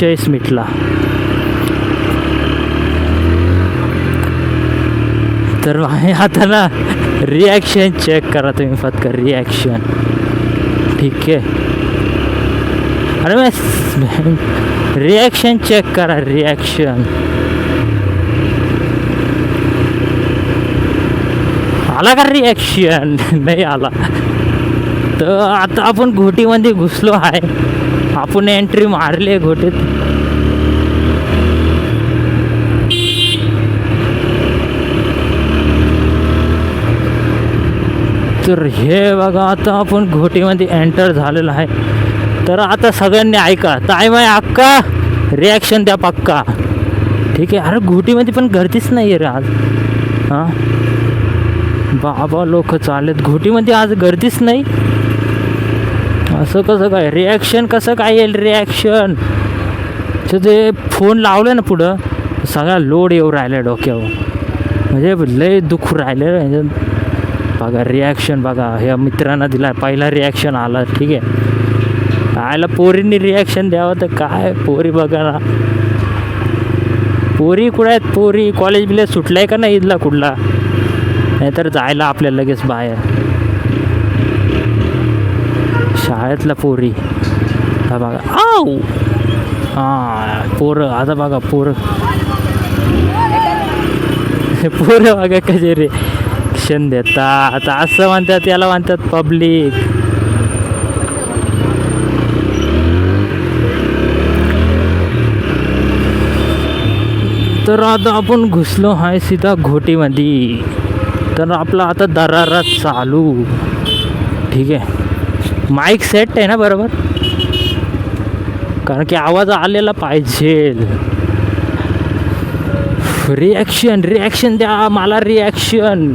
विषयच मिटला. तर आता ना रिॲक्शन चेक करा तुम्ही फक्त रिॲक्शन. ठीक आहे. अरे रिॲक्शन चेक करा रिॲक्शन. आला का रिॲक्शन? नाही आला. तर आता आपण घोटीमध्ये घुसलो आहे. आपण एंट्री मारली आहे घोटीत. तर हे बघा आता आपण घोटीमध्ये एंटर झालेलं आहे. तर आता सगळ्यांनी ऐका. टाईम आहे अक्का, रिॲक्शन द्या पक्का. ठीक आहे. अरे घोटीमध्ये पण गर्दीच नाही आहे रे आज. हां बाबा लोक चाललेत घोटीमध्ये, आज गर्दीच नाही. असं कसं काय रिॲक्शन कसं काय येईल रिॲक्शन? ते फोन लावलं ना पुढं सगळा लोड येऊ राहिला डोक्यावर. म्हणजे लय दुःख राहिलं. बघा रिॲक्शन बघा. ह्या मित्रांना दिला पहिला रिॲक्शन आला. ठीक आहे. आयला पोरींनी रिॲक्शन द्यावं तर काय पोरी बघा ना. पोरी कुठे आहेत? पोरी कॉलेज बिलेज सुटलाय का नाही इथला कुठला? नाहीतर जायला आपल्याला लगेच बाहेर. शाळेतला पोरी हा बघा. आऊ हां पोरं. आता बघा पोरं पोरं बघा कसे रिॲक्शन देतात. आता असं म्हणतात, त्याला म्हणतात पब्लिक. तर आता आपण घुसलो आहे सीधा घोटीमध्ये. तर आपला आता दरारा चालू. ठीक आहे. माईक सेट आहे ना बरोबर? कारण की आवाज आलेला पाहिजे. रिॲक्शन द्या मला रिॲक्शन.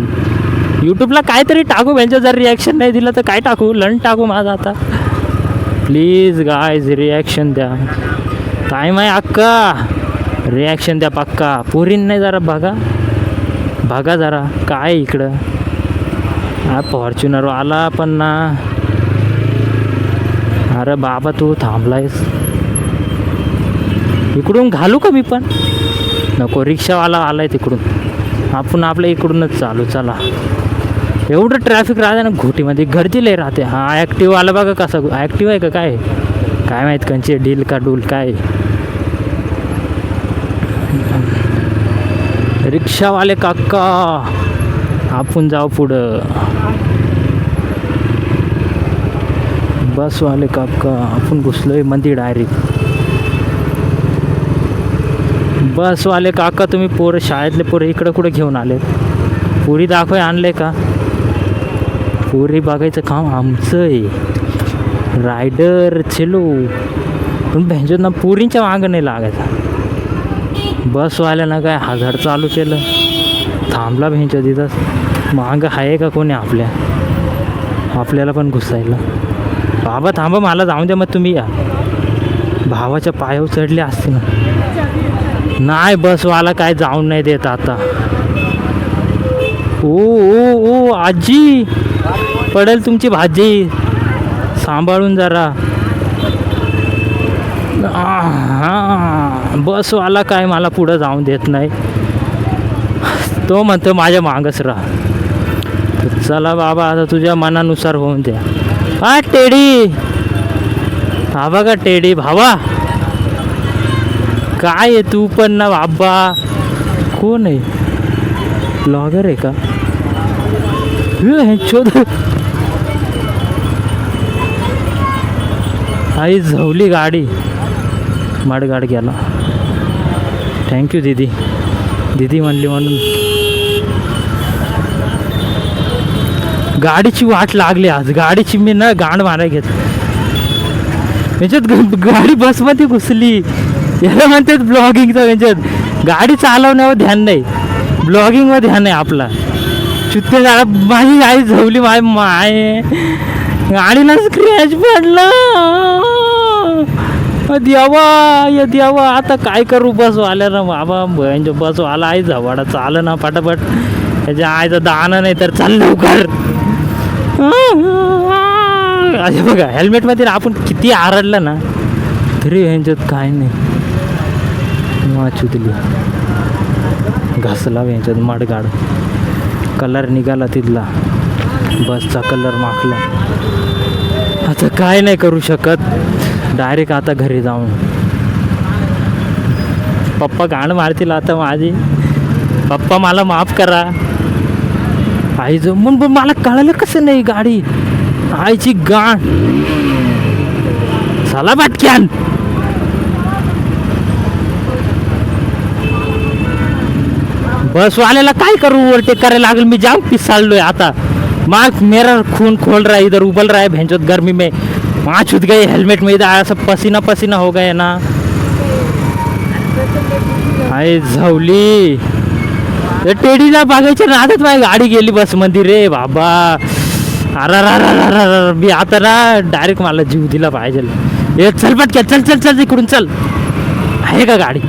यूट्यूबला काहीतरी टाकू म्हणजे जर रिॲक्शन नाही दिलं तर काय टाकू? लंच टाकू माझा आता. प्लीज गायज रिॲक्शन द्या. टाईम आहे अक्का, रिॲक्शन द्या पक्का. पोरींना जरा बघा जरा काय इकडं. हा फॉर्च्युनर आला पण ना. अरे बाबा तू थांबलायस. इकडून घालू का मी पण? नको, रिक्षावाला आलाय तिकडून. आपण आपल्या इकडूनच चालू. चला. एवढं ट्रॅफिक राहते ना घोटीमध्ये, गर्दी लय राहते. हा ॲक्टिव्ह आला बघा. कसा ॲक्टिव्ह आहे का काय माहीत? कंचे डील का डूल काय? रिक्षावाले काका आपण जाऊ पुढं. बसवाले काका आपण घुसलोय मध्ये डायरेक्ट. बसवाले काका तुम्ही पोरं शाळेतले पोरं इकडं कुठं घेऊन आले? पुरी दाखवाय आणले का? पुरी बघायचं काम आमचं आहे. रायडर चलो. पण भेंजत ना पुरींच्या मागं नाही लागायचा. बसवाल्यानं काय हजार चालू केलं. थांबला भेंच्या तिथंच. मागं आहे का कोणी आपल्याला पण घुसायला? बाबा थांबा, मला जाऊन द्या. मग तुम्ही या. भावाच्या पायावर चढले असते ना. नाही बसवाला काय जाऊन नाही देत आता. ओ आजी पडेल तुमची भाजी, सांभाळून जरा. हां बसवाला काय मला पुढं जाऊन देत नाही. तो म्हणतो माझ्या मागच राहा. चला बाबा आता तुझ्या मनानुसार होऊन द्या. हा टेडी. हा बघा टेडी भावा. काय आहे तू पण ना बाबा. कोण आहे? ब्लॉगर आहे का? शोध. आई झवली गाडी. मडगाड गेला. थँक्यू दीदी म्हणली म्हणून. गाडीची वाट लागली आज. गाडीची मी ना गांड मारायला घेत. याच्यात गाडी बसमध्ये घुसली. याला म्हणतात ब्लॉगिंगचं. याच्यात गाडी चालवण्यावर ध्यान नाही, ब्लॉगिंगवर ध्यान आहे आपला. चुत्ते झाला. माझी आई झवली. माय गाडीला स्क्रॅच पडला. देवा आता काय करू? बसवाल्या ना बाबा. बसवाला आई झवाडा चाल ना पटापट. त्याच्या आईचं दाणं नाही तर चाल लवकर. अरे बघा हेल्मेटमध्ये आपण किती आरडलं ना तरी ह्यांच्यात काय नाही. चुतली घासला यांच्यात मडगाड कलर निघाला तिथला बसचा कलर माखला. आता काय नाही करू शकत डायरेक्ट आता घरी जाऊन. पप्पा गाणं मारतील आता माझी. पप्पा मला माफ करा. आई जमून पण मला कळलं कसं नाही गाडी आईची गाण चला पटक्यान. बसवाल्याला काय करू ओव्हरटेक करायला लागेल. मी जाम पिसाळलोय आता. माँ मेरा खून खोल रहा है इधर उबल रहा है भैंचोद गर्मी में. माँ छूट गई हेलमेट में इधर सब पसीना पसीना हो गए ना. आई झवली टेडीला बघायच्या नादात माझी गाडी गेली बसमध्ये रे बाबा. अरे मी आता ना डायरेक्ट मला जीव दिला पाहिजे. ए चल पटक्या चल चल चल इकडून चल. आहे का गाडी.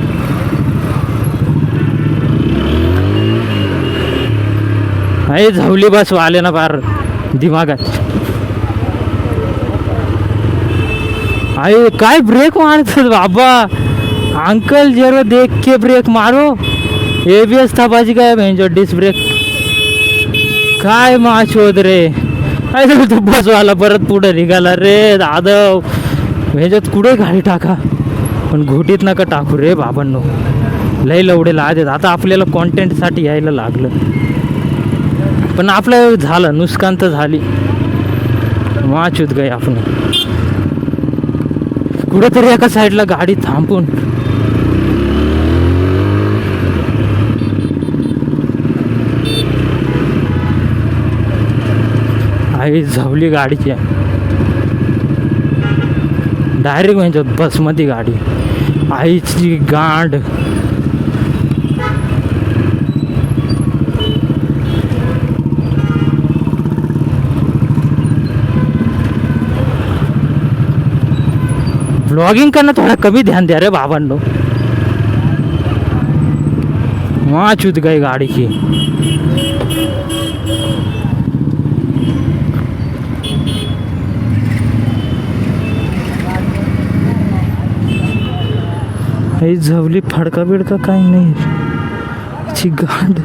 आहे झवली बस आले ना फार दिमागात. आहे काय ब्रेक मारतात बाबा. अंकल जरा देख के ब्रेक मारो. ABS था बाजी काय म्हणजे डिस्क ब्रेक काय मा शोध रे. अरे तो बसवाला परत पुढे निघाला रे दादव. ह्याच्यात कुठे गाडी टाका पण घोटीत नका टाकू रे बाबांनो. लय लवडे लाद. आता आपल्याला कॉन्टेंटसाठी यायला लागलं पण आपलं झालं नुकसान तर झाली. वाचूत गई आपण कुठेतरी एका साईडला गाडी थांबून. आई झवली गाडीची डायरेक्ट म्हणजे बसमध्ये गाडी. आईची गांड. ब्लॉगिंग करना थोड़ा कमी ध्यान दे रे बाबांनो. वहाँ चुत गई गाड़ी की. झवली फडका बिडका काही नाही ची गांड.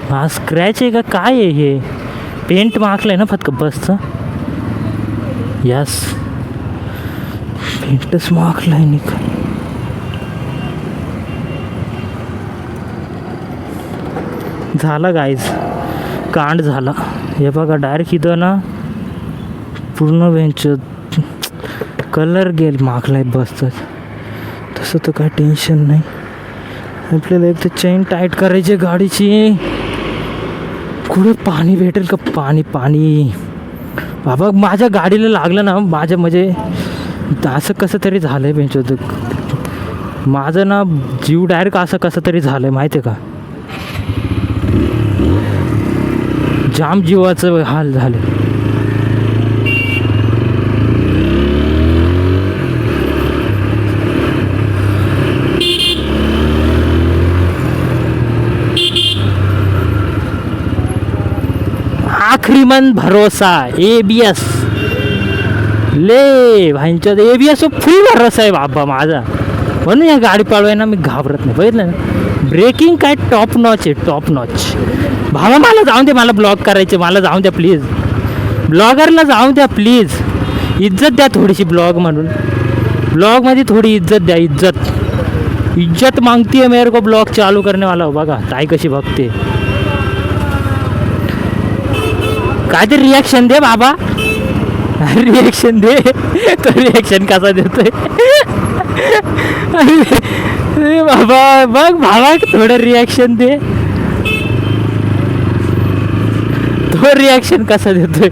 हा स्क्रॅच आहे का काय आहे हे. पेंट माखलंय ना फक्त बसचं. यस पेंटच माखलंय नाही का. झाला गाईज कांड झाला. हे बघा डायरेक्ट इथं ना पूर्ण बेंच कलर गेल माखलाय बसचं. तसं तर काय टेन्शन नाही. आपल्याला एक तर चेन टाईट करायची गाडीची. कुठे पाणी भेटेल का. पाणी पाणी बाबा माझ्या गाडीला लागलं ना. माझ्या म्हणजे असं कसं तरी झालं आहे बेंच होतं माझं ना. जीव डायरेक्ट असं कसं तरी झालं आहे माहिती आहे का. जाम जीवाचं हाल झाले. आखरी मन भरोसा ABS ले भाईंच्या ABS फुल भरोसा आहे बाबा माझा. म्हणून या गाडी पाळवाय ना मी घाबरत नाही. बघितलं ना ब्रेकिंग काय टॉप नॉच आहे टॉप नॉच. भावा मला जाऊन दे. मला ब्लॉग करायचे. मला जाऊन द्या प्लीज. ब्लॉगरला जाऊन द्या प्लीज. इज्जत द्या थोडीशी ब्लॉग म्हणून. ब्लॉगमध्ये थोडी इज्जत द्या. इज्जत मागती है मेरे को ब्लॉग चालू करने वाला हो. बघा ताई कशी बघते. काय ते रिॲक्शन दे बाबा. रिॲक्शन दे. तो रिॲक्शन कसा देतोय बाबा. बघ भावा थोडं रिॲक्शन दे. तो रिॲक्शन कसा देतोय.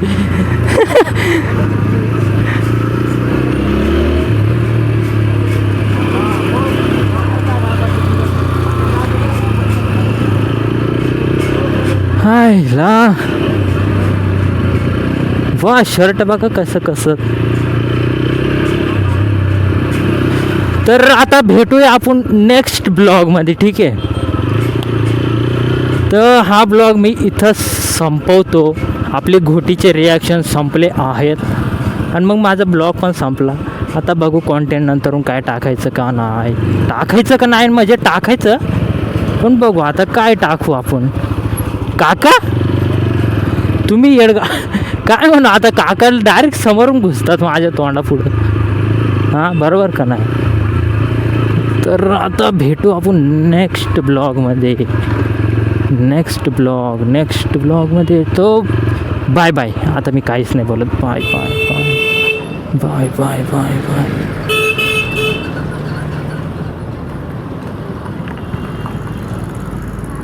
हाय ला वा शर्ट बघा कसं कसं. तर आता भेटूया आपण नेक्स्ट ब्लॉगमध्ये ठीक आहे. तर हा ब्लॉग मी इथं संपवतो. आपले घोटीचे रिॲक्शन संपले आहेत आणि मग माझा ब्लॉग पण संपला. आता बघू कॉन्टेंट नंतरून काय टाकायचं का नाही म्हणजे टाकायचं पण बघू आता काय टाकू आपण. काका तुम्ही काय म्हणू आता, काकाला डायरेक्ट समोरून घुसतात माझ्या तोंडापुढं. हां बरोबर का नाही. तर आता भेटू आपण नेक्स्ट ब्लॉगमध्ये. तो बाय बाय. आता मी काहीच नाही बोलत. बाय.